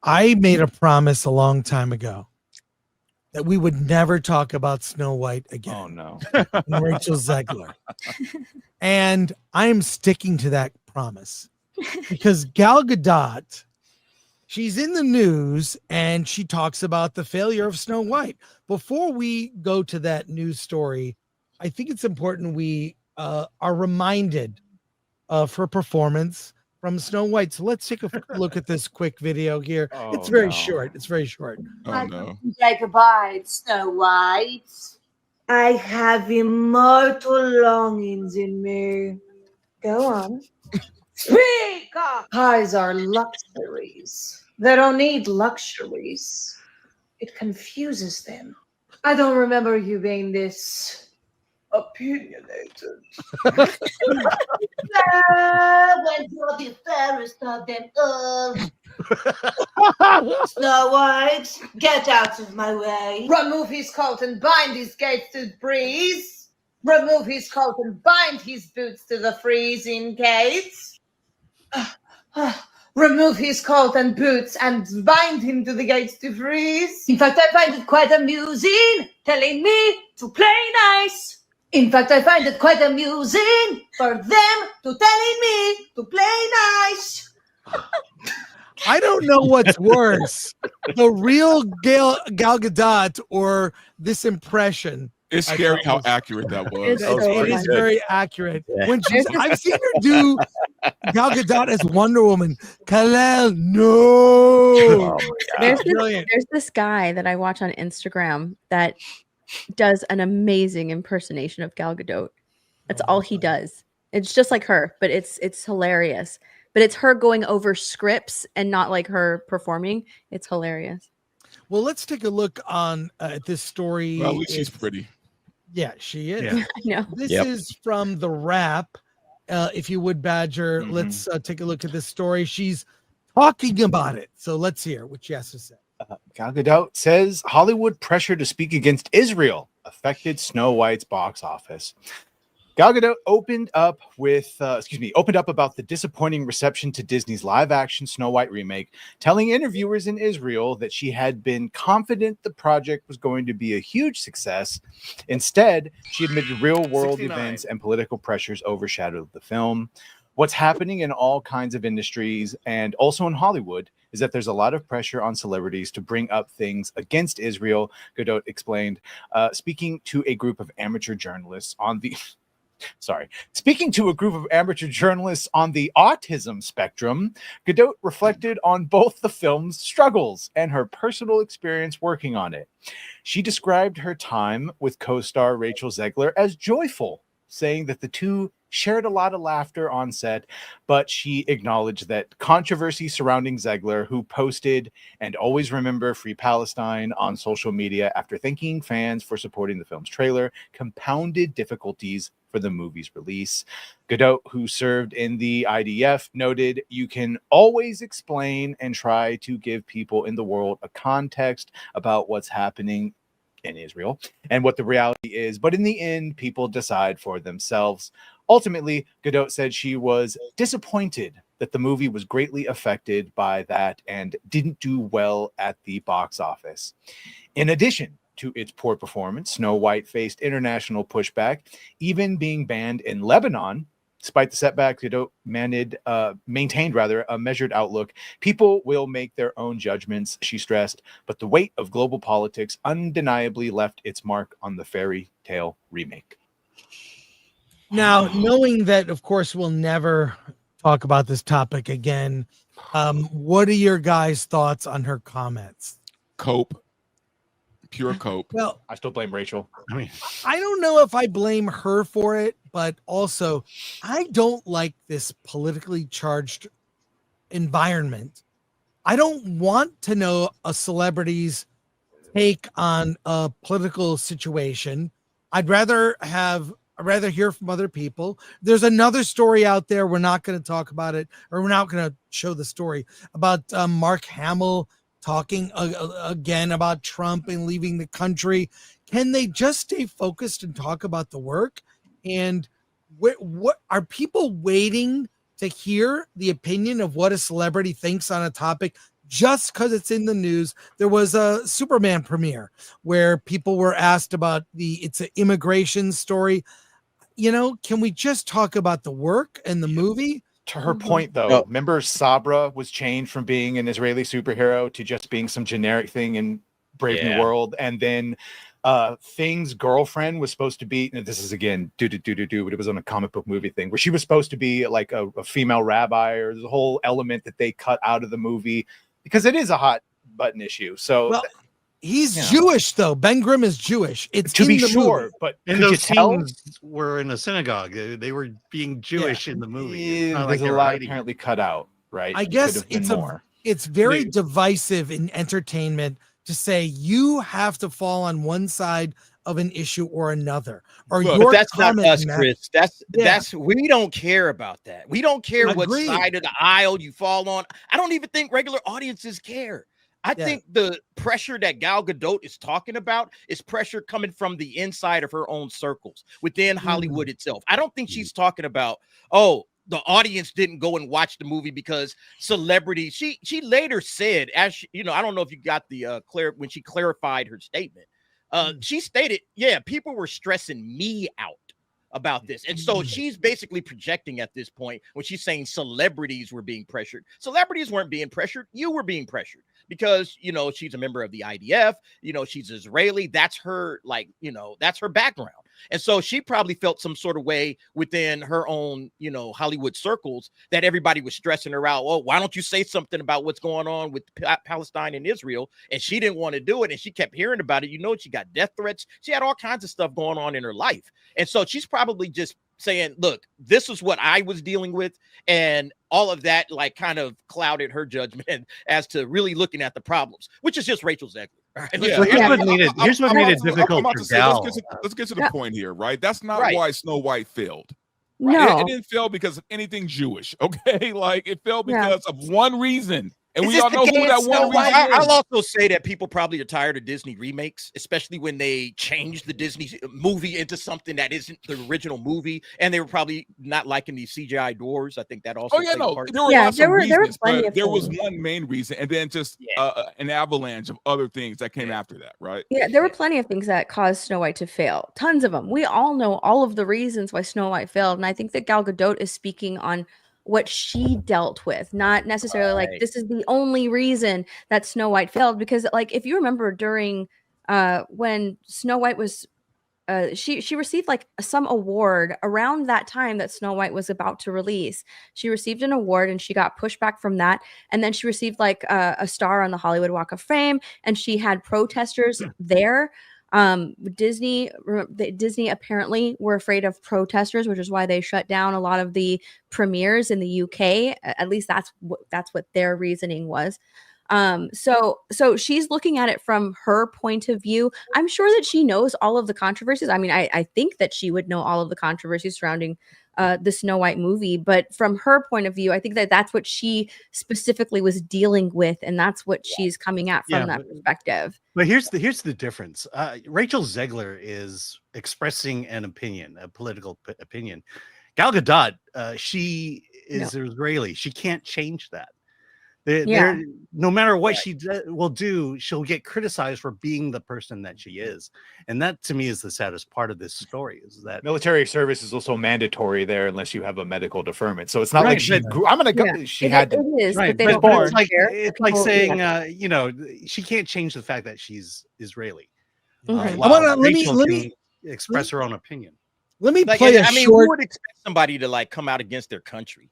I made a promise a long time ago that we would never talk about Snow White again. Oh no. And Rachel Zegler. And I'm sticking to that promise because Gal Gadot, she's in the news and she talks about the failure of Snow White. Before we go to that news story, I think it's important we are reminded of her performance from Snow White. So let's take a look at this quick video here. It's very short. It's very short. Oh no. Take a bite, Snow White. I have immortal longings in me. Go on. Speak up! Pies are luxuries. They don't need luxuries. It confuses them. I don't remember you being this opinionated. When you're the fairest of them all. Snow White, get out of my way. Remove his coat and bind his gates to the breeze. Remove his coat and bind his boots to the freezing gates. Remove his coat and boots and bind him to the gates to freeze. In fact, I find it quite amusing telling me to play nice. In fact, I find it quite amusing for them to telling me to play nice. I don't know what's worse, the real Gal Gadot or this impression. It's scary how accurate that was. It is very accurate. When I've seen her do Gal Gadot as Wonder Woman. Kal-El, no. There's this guy that I watch on Instagram that does an amazing impersonation of Gal Gadot. That's all he does. It's just like her, but it's hilarious. But it's her going over scripts and not like her performing. It's hilarious. Well, let's take a look on at this story. Well, at least she's pretty. Yeah, she is. Yeah. I know. This is from The Wrap. If you would, Badger, let's take a look at this story. She's talking about it. So let's hear what she has to say. Gal Gadot says Hollywood pressure to speak against Israel affected Snow White's box office. Gal Gadot opened up about the disappointing reception to Disney's live-action Snow White remake, telling interviewers in Israel that she had been confident the project was going to be a huge success. Instead, she admitted real-world events and political pressures overshadowed the film. What's happening in all kinds of industries and also in Hollywood is that there's a lot of pressure on celebrities to bring up things against Israel, Gadot explained, speaking to a group of amateur journalists on the autism spectrum. Gadot reflected on both the film's struggles and her personal experience working on it. She described her time with co-star Rachel Zegler as joyful, saying that the two shared a lot of laughter on set, but she acknowledged that controversy surrounding Zegler, who posted "and always remember Free Palestine" on social media after thanking fans for supporting the film's trailer, compounded difficulties for the movie's release. Gadot, who served in the IDF, noted, "You can always explain and try to give people in the world a context about what's happening in Israel and what the reality is, but in the end, people decide for themselves." Ultimately, Gadot said she was disappointed that the movie was greatly affected by that and didn't do well at the box office. In addition to its poor performance, Snow White faced international pushback, even being banned in Lebanon. Despite the setback, Gadot maintained a measured outlook. People will make their own judgments, she stressed, but the weight of global politics undeniably left its mark on the fairy tale remake. Now, knowing that, of course, we'll never talk about this topic again, what are your guys' thoughts on her comments? Cope. Pure cope. Well, I still blame Rachel. I don't know if I blame her for it, but also I don't like this politically charged environment. I don't want to know a celebrity's take on a political situation. I'd rather hear from other people. There's another story out there. We're not going to talk about it, or we're not going to show the story about Mark Hamill talking again about Trump and leaving the country. Can they just stay focused and talk about the work? And what are people waiting to hear the opinion of what a celebrity thinks on a topic just because it's in the news. There was a Superman premiere where people were asked about it's an immigration story. You know, can we just talk about the work and the movie? To her point, though, remember Sabra was changed from being an Israeli superhero to just being some generic thing in Brave New World, and then Thing's girlfriend was supposed to be. And this is again but it was on a comic book movie thing where she was supposed to be like a female rabbi, or there's a whole element that they cut out of the movie because it is a hot button issue. So. He's Jewish, though. Ben Grimm is Jewish. It's to be the sure, movie. but and those scenes were in a synagogue. They were being Jewish in the movie. There's a lot apparently cut out, right? I guess it's very divisive in entertainment to say you have to fall on one side of an issue or another. Or but that's not us, Chris. That's we don't care about that. We don't care what side of the aisle you fall on. I don't even think regular audiences care. I think the pressure that Gal Gadot is talking about is pressure coming from the inside of her own circles within Hollywood itself. I don't think she's talking about, the audience didn't go and watch the movie because celebrities. She later said, as she, I don't know if you got the when she clarified her statement. She stated, people were stressing me out about this. And so she's basically projecting at this point when she's saying celebrities were being pressured. Celebrities weren't being pressured. You were being pressured because, she's a member of the IDF, she's Israeli. That's her, that's her background. And so she probably felt some sort of way within her own, Hollywood circles that everybody was stressing her out. Well, why don't you say something about what's going on with Palestine and Israel? And she didn't want to do it. And she kept hearing about it. She got death threats. She had all kinds of stuff going on in her life. And so she's probably just saying, look, this is what I was dealing with. And all of that kind of clouded her judgment as to really looking at the problems, which is just Rachel Zegler. Right? Here's what made it difficult for Gal. Let's get to the point here, right? That's not why Snow White failed. Right? No, it didn't fail because of anything Jewish. Okay, it failed because of one reason. And we all know who that one reason is. I'll also say that people probably are tired of Disney remakes, especially when they changed the Disney movie into something that isn't the original movie. And they were probably not liking these CGI doors. I think that also there were lots of reasons, but there was one main reason, and then just an avalanche of other things that came after that, right? Yeah, there were plenty of things that caused Snow White to fail. Tons of them. We all know all of the reasons why Snow White failed. And I think that Gal Gadot is speaking on what she dealt with, not necessarily this is the only reason that Snow White failed. Because if you remember during when Snow White was she received some award around that time that Snow White was about to release. She received an award and she got pushed back from that. And then she received a star on the Hollywood Walk of Fame, and she had protesters there. Disney apparently were afraid of protesters, which is why they shut down a lot of the premieres in the UK. At least that's what their reasoning was. So she's looking at it from her point of view. I'm sure that she knows all of the controversies. I mean, I think that she would know all of the controversies surrounding the Snow White movie, but from her point of view, I think that that's what she specifically was dealing with, and that's what she's coming at from that perspective. But here's the difference. Rachel Zegler is expressing an opinion, a political opinion. Gal Gadot, she is Israeli. She can't change that. No matter what she will do, she'll get criticized for being the person that she is, and that to me is the saddest part of this story. Is that military service is also mandatory there unless you have a medical deferment. So it's not like she. I'm gonna go. She had to. It is, right, but it's like saying, she can't change the fact that she's Israeli. Let me express her own opinion. Let me play a short. Who would expect somebody to come out against their country?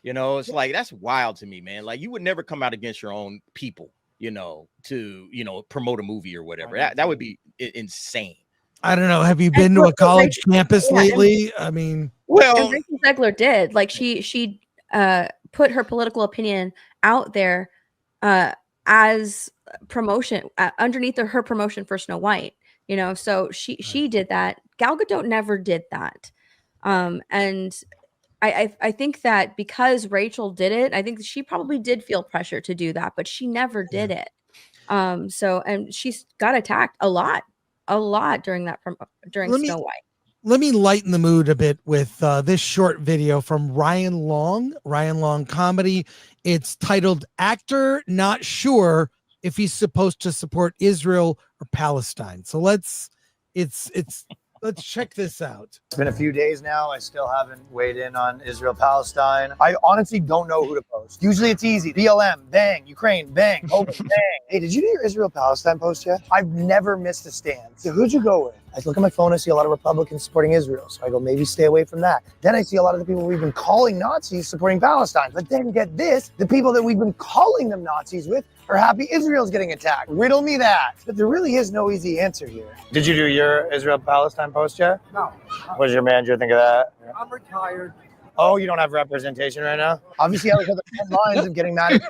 It's that's wild to me, man. You would never come out against your own people, to, promote a movie or whatever. That would be insane. I don't know. Have you been to a college campus lately? I mean, well, Rachel Zegler did. She put her political opinion out there as promotion underneath her promotion for Snow White. So she did that. Gal Gadot never did that. And I think that because Rachel did it, I think she probably did feel pressure to do that, but she never did it. And she's got attacked a lot during Snow White. let me lighten the mood a bit with this short video from Ryan Long Comedy. It's titled "Actor Not Sure If He's Supposed to Support Israel or Palestine." So let's check this out. It's been a few days now. I still haven't weighed in on Israel-Palestine. I honestly don't know who to post. Usually it's easy. BLM, bang. Ukraine, bang. Open, bang. Hey, did you do your Israel-Palestine post yet? I've never missed a stand. So who'd you go with? I look at my phone, I see a lot of Republicans supporting Israel. So I go, maybe stay away from that. Then I see a lot of the people we've been calling Nazis supporting Palestine. But then get this, the people that we've been calling them Nazis with are happy Israel's getting attacked. Riddle me that. But there really is no easy answer here. Did you do your Israel-Palestine post yet? No. What does your manager think of that? I'm retired. Oh, you don't have representation right now? Obviously, I was at the front lines of getting mad at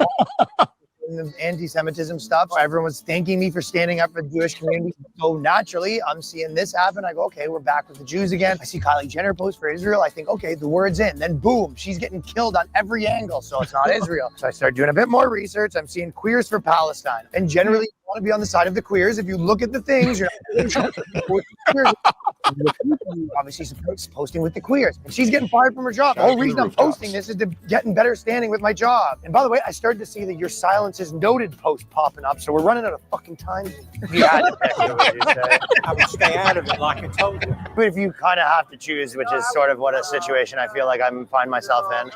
the anti-Semitism stuff. Everyone was thanking me for standing up for the Jewish community. So naturally, I'm seeing this happen. I go, okay, we're back with the Jews again. I see Kylie Jenner post for Israel. I think, okay, the word's in. Then boom, she's getting killed on every angle. So it's not Israel. So I start doing a bit more research. I'm seeing queers for Palestine. And generally, you want to be on the side of the queers. If you look at the things, you're obviously posting with the queers. And she's getting fired from her job. The whole reason I'm posting this is to get in better standing with my job. And by the way, I started to see that your silence is noted post popping up. So we're running out of fucking time. You had to pick it, what you say. I would stay out of it, like I told you. But if you kind of have to choose, which is sort of what a situation I feel like I find myself in.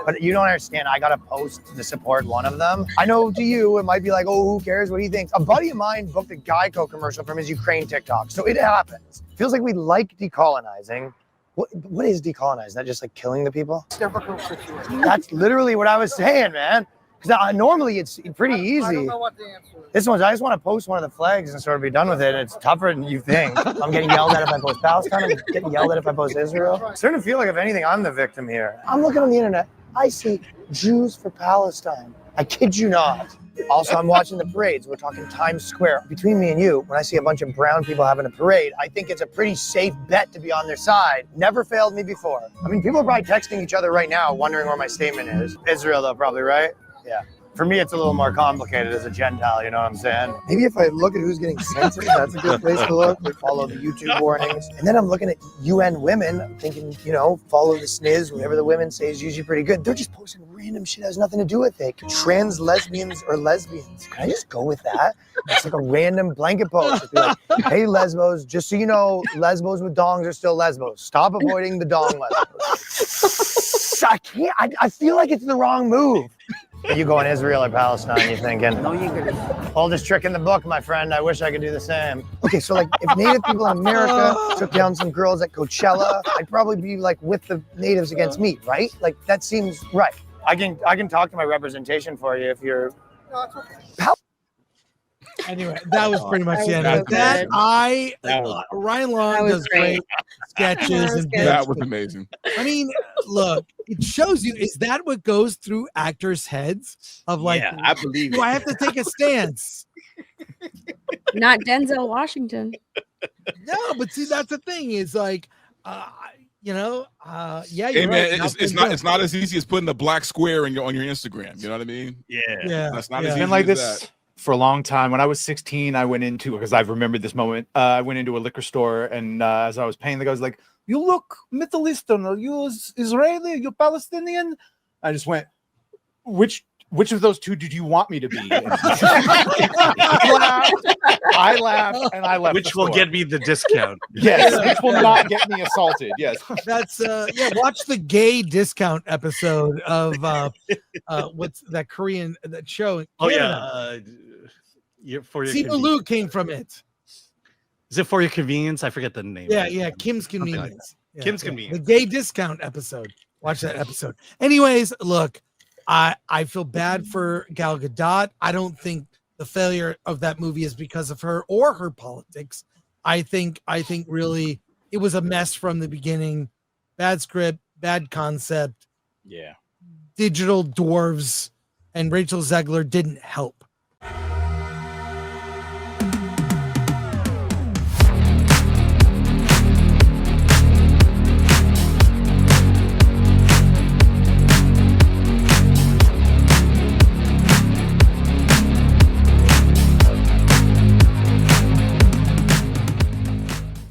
But you don't understand. I got to post to support one of them. I know to you, it might be like, oh, who cares what he thinks? A buddy of mine booked a Geico commercial from his Ukraine TikTok. So it happens. Feels like we like decolonizing. What is decolonizing? That just like killing the people? Difficult situation. That's literally what I was saying, man. Because normally it's pretty easy. I don't know what the answer is. This one's, I just want to post one of the flags and sort of be done with it. It's tougher than you think. I'm getting yelled at if I post Palestine. I'm getting yelled at if I post Israel. I'm starting to feel like, if anything, I'm the victim here. I'm looking on the internet. I see Jews for Palestine. I kid you not. Also, I'm watching the parades. We're talking Times Square. Between me and you, when I see a bunch of brown people having a parade, I think it's a pretty safe bet to be on their side. Never failed me before. I mean, people are probably texting each other right now, wondering where my statement is. Israel, though, probably, right? Yeah. For me, it's a little more complicated as a Gentile, you know what I'm saying? Maybe if I look at who's getting censored, that's a good place to look. We follow the YouTube warnings. And then I'm looking at UN women. I'm thinking, you know, follow the SNIZ. Whatever the women say is usually pretty good. They're just posting random shit that has nothing to do with it. Trans lesbians or lesbians. Can I just go with that? It's like a random blanket post. It'd be like, hey, lesbos, just so you know, lesbos with dongs are still lesbos. Stop avoiding the dong lesbos. I can't. I feel like it's the wrong move. Are you going Israel or Palestine, you thinking? No, you're gonna. Oldest trick in the book, my friend. I wish I could do the same. Okay, so like if Native people in America took down some girls at Coachella, I'd probably be like with the natives against me, right? Like that seems right. I can talk to my representation for you if you're. No, it's okay. Anyway, that was pretty much the end of that. Ryan Long does great sketches and that was amazing. I mean, look, it shows you, is that what goes through actors' heads of like, yeah, I believe do I have to take a stance? Not Denzel Washington. No, but see, that's the thing is like, you know, yeah. Hey man, it's not as easy as putting a black square on your Instagram. You know what I mean? Yeah. That's not as It's easy been like as this that. for a long time. When I was 16, I went into, because I've remembered this moment, I went into a liquor store, and as I was paying, the guy was like, "You look Middle Eastern, are you Israeli, you Palestinian?" I just went, which of those two did you want me to be? I laughed and I left. Which will get me the discount. Yes, which will not get me assaulted. Yes. That's watch the gay discount episode of what's that Korean that show? Oh yeah. For your Simu Liu came from it. Is it For Your Convenience? I forget the name. Yeah, Kim's Convenience. Like Kim's Convenience. The gay discount episode. Watch that episode. Anyways, look, I feel bad for Gal Gadot. I don't think the failure of that movie is because of her or her politics. I think really it was a mess from the beginning. Bad script, bad concept. Yeah. Digital dwarves and Rachel Zegler didn't help.